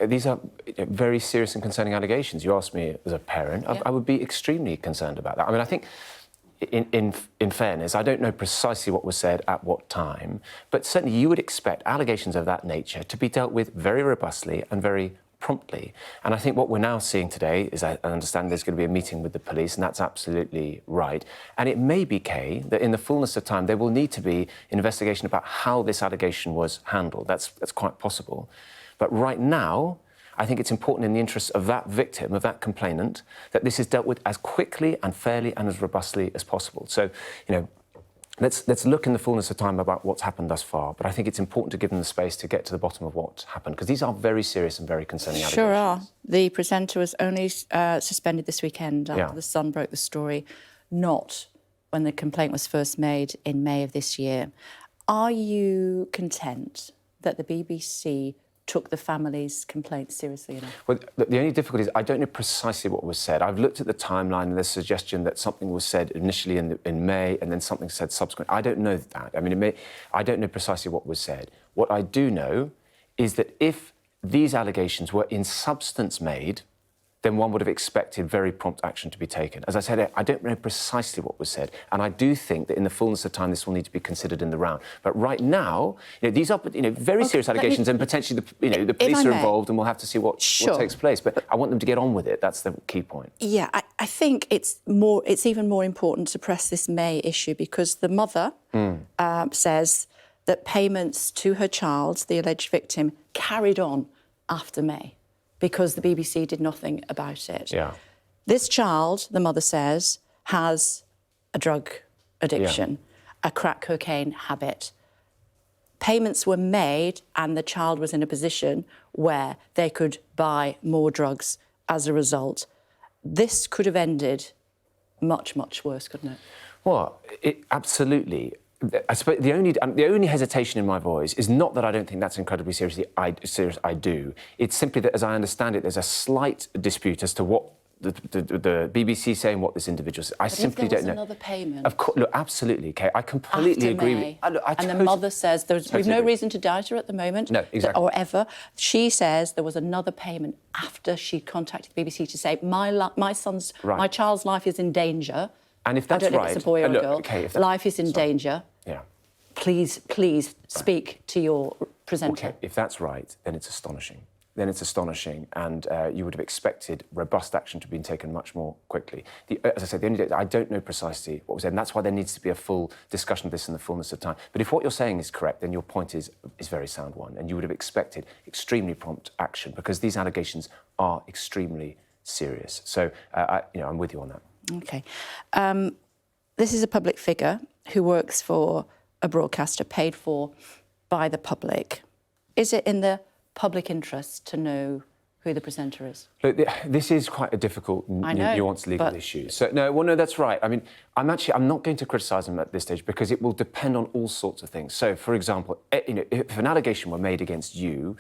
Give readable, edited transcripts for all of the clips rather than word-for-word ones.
These are very serious and concerning allegations. You asked me as a parent, Yeah. I would be extremely concerned about that. I mean, I think, in fairness, I don't know precisely what was said at what time, but certainly you would expect allegations of that nature to be dealt with very robustly and very promptly. And I think what we're now seeing today is, I understand there's going to be a meeting with the police, and that's absolutely right. And it may be, Kay, that in the fullness of time there will need to be an investigation about how this allegation was handled. That's quite possible. But right now, I think it's important in the interests of that victim, of that complainant, that this is dealt with as quickly and fairly and as robustly as possible. So, let's look in the fullness of time about what's happened thus far. But I think it's important to give them the space to get to the bottom of what happened, because these are very serious and very concerning allegations. Sure are. The presenter was only suspended this weekend after The Sun broke the story, not when the complaint was first made in May of this year. Are you content that the BBC took the family's complaint seriously enough? Well, the only difficulty is I don't know precisely what was said. I've looked at the timeline and there's a suggestion that something was said initially in May and then something said subsequent. I don't know that. I mean, I don't know precisely what was said. What I do know is that if these allegations were in substance made, then one would have expected very prompt action to be taken. As I said, I don't know precisely what was said, and I do think that in the fullness of time this will need to be considered in the round. But right now, these are very serious allegations, and potentially the police are involved, and we'll have to see what takes place. But I want them to get on with it. That's the key point. Yeah, I think it's even more important to press this May issue, because the mother says that payments to her child, the alleged victim, carried on after May, because the BBC did nothing about it. Yeah. This child, the mother says, has a drug addiction, a crack cocaine habit. Payments were made and the child was in a position where they could buy more drugs as a result. This could have ended much, much worse, couldn't it? Well, absolutely. I suppose the only hesitation in my voice is not that I don't think that's incredibly serious. I do. It's simply that, as I understand it, there's a slight dispute as to what the BBC saying what this individual said. I simply don't know. Another payment. Of course, look, absolutely, Kate. I completely agree with you. And the mother says we've no reason to doubt her at the moment. No, exactly. Or ever. She says there was another payment after she contacted the BBC to say my child's life is in danger. And if that's I don't know right, if it's a boy or a girl. Okay, life is in danger. Yeah. Please speak to your presenter. Okay, if that's right, then it's astonishing. And you would have expected robust action to have been taken much more quickly. As I said, I don't know precisely what was said, and that's why there needs to be a full discussion of this in the fullness of time. But if what you're saying is correct, then your point is a very sound one, and you would have expected extremely prompt action, because these allegations are extremely serious. So, I'm with you on that. OK. This is a public figure who works for a broadcaster paid for by the public. Is it in the public interest to know who the presenter is? Look, this is quite a difficult, nuanced legal issue. So, no, that's right. I mean, I'm not going to criticise them at this stage, because it will depend on all sorts of things. So, for example, if an allegation were made against you,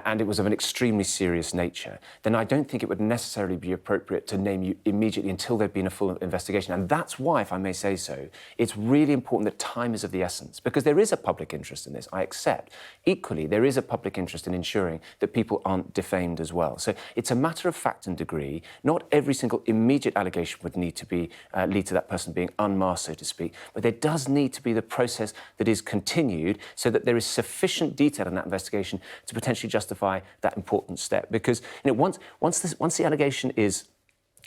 and it was of an extremely serious nature, then I don't think it would necessarily be appropriate to name you immediately until there'd been a full investigation. And that's why, if I may say so, it's really important that time is of the essence, because there is a public interest in this, I accept. Equally, there is a public interest in ensuring that people aren't defamed as well. So it's a matter of fact and degree. Not every single immediate allegation would need to be lead to that person being unmasked, so to speak, but there does need to be the process that is continued so that there is sufficient detail in that investigation to potentially justify that important step. Because once the allegation is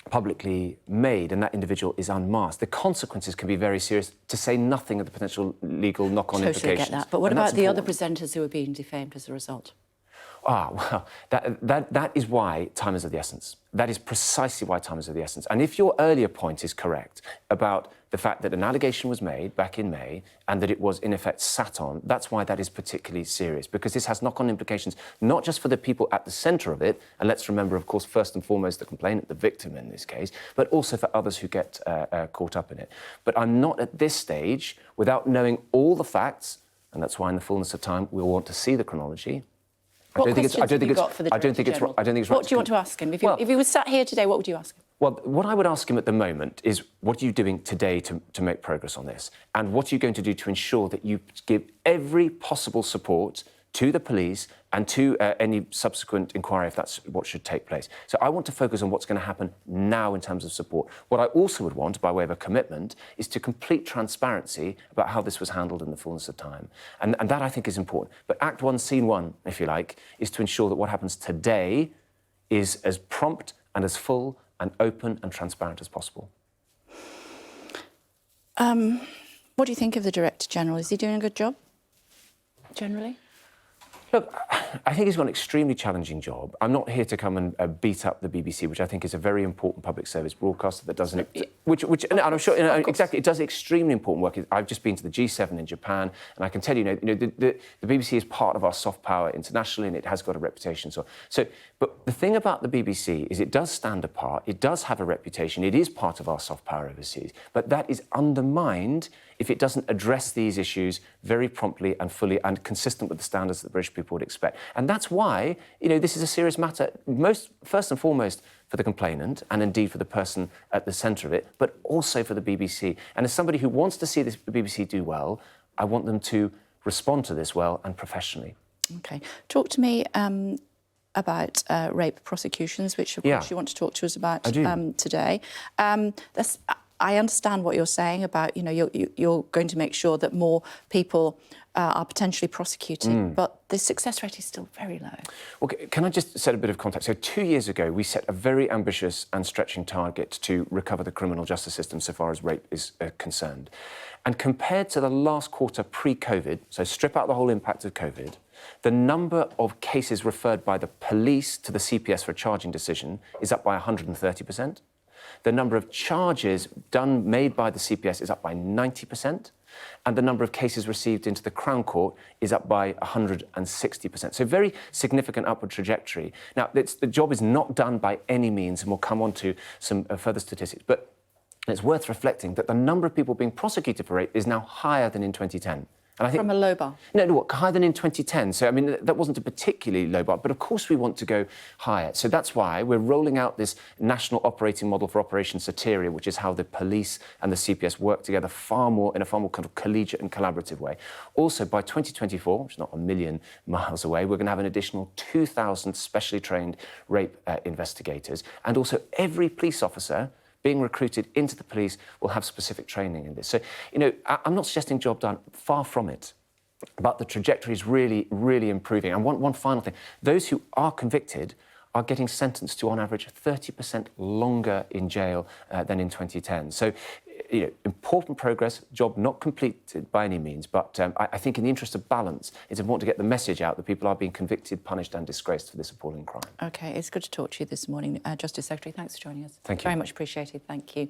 publicly made and that individual is unmasked, the consequences can be very serious, to say nothing of the potential legal knock-on implications. Totally get that. But what about the other presenters who are being defamed as a result? Well, that is why time is of the essence. That is precisely why time is of the essence. And if your earlier point is correct about the fact that an allegation was made back in May and that it was, in effect, sat on, that's why that is particularly serious, because this has knock-on implications, not just for the people at the centre of it, and let's remember, of course, first and foremost, the complainant, the victim in this case, but also for others who get caught up in it. But I'm not at this stage, without knowing all the facts, and that's why in the fullness of time we'll want to see the chronology. What questions have you got for the Director General? I don't think it's right. What do you want to ask him? If he was sat here today, what would you ask him? Well, what I would ask him at the moment is, what are you doing today to make progress on this? And what are you going to do to ensure that you give every possible support to the police and two, any subsequent inquiry if that's what should take place. So I want to focus on what's going to happen now in terms of support. What I also would want, by way of a commitment, is to complete transparency about how this was handled in the fullness of time. And that, I think, is important. But Act 1, Scene 1, if you like, is to ensure that what happens today is as prompt and as full and open and transparent as possible. What do you think of the Director General? Is he doing a good job, generally? Look, I think he's got an extremely challenging job. I'm not here to come and beat up the BBC, which I think is a very important public service broadcaster that does and I'm sure, exactly, it does extremely important work. I've just been to the G7 in Japan, and I can tell you, the BBC is part of our soft power internationally, and it has got a reputation. But the thing about the BBC is it does stand apart, it does have a reputation, it is part of our soft power overseas, but that is undermined if it doesn't address these issues very promptly and fully and consistent with the standards that the British people would expect. And that's why, this is a serious matter, first and foremost for the complainant and indeed for the person at the centre of it, but also for the BBC. And as somebody who wants to see the BBC do well, I want them to respond to this well and professionally. OK. Talk to me about rape prosecutions, which, of course, you want to talk to us about today. I understand what you're saying about, you're going to make sure that more people are potentially prosecuted, but the success rate is still very low. Well, can I just set a bit of context? So 2 years ago, we set a very ambitious and stretching target to recover the criminal justice system so far as rape is concerned. And compared to the last quarter pre-COVID, so strip out the whole impact of COVID, the number of cases referred by the police to the CPS for a charging decision is up by 130%. The number of charges made by the CPS is up by 90%, and the number of cases received into the Crown Court is up by 160%. So very significant upward trajectory. Now, the job is not done by any means, and we'll come on to some further statistics, but it's worth reflecting that the number of people being prosecuted for rape is now higher than in 2010. And I think, from a low bar? No, higher than in 2010. So, I mean, that wasn't a particularly low bar, but of course we want to go higher. So that's why we're rolling out this national operating model for Operation Soteria, which is how the police and the CPS work together in a far more kind of collegiate and collaborative way. Also, by 2024, which is not a million miles away, we're going to have an additional 2,000 specially trained rape investigators. And also every police officer being recruited into the police will have specific training in this. So, I'm not suggesting job done, far from it, but the trajectory is really, really improving. And one final thing, those who are convicted are getting sentenced to, on average, 30% longer in jail than in 2010. So, important progress, job not completed by any means, but I think in the interest of balance, it's important to get the message out that people are being convicted, punished and disgraced for this appalling crime. OK, it's good to talk to you this morning. Justice Secretary, thanks for joining us. Thank you. Very much appreciated, thank you.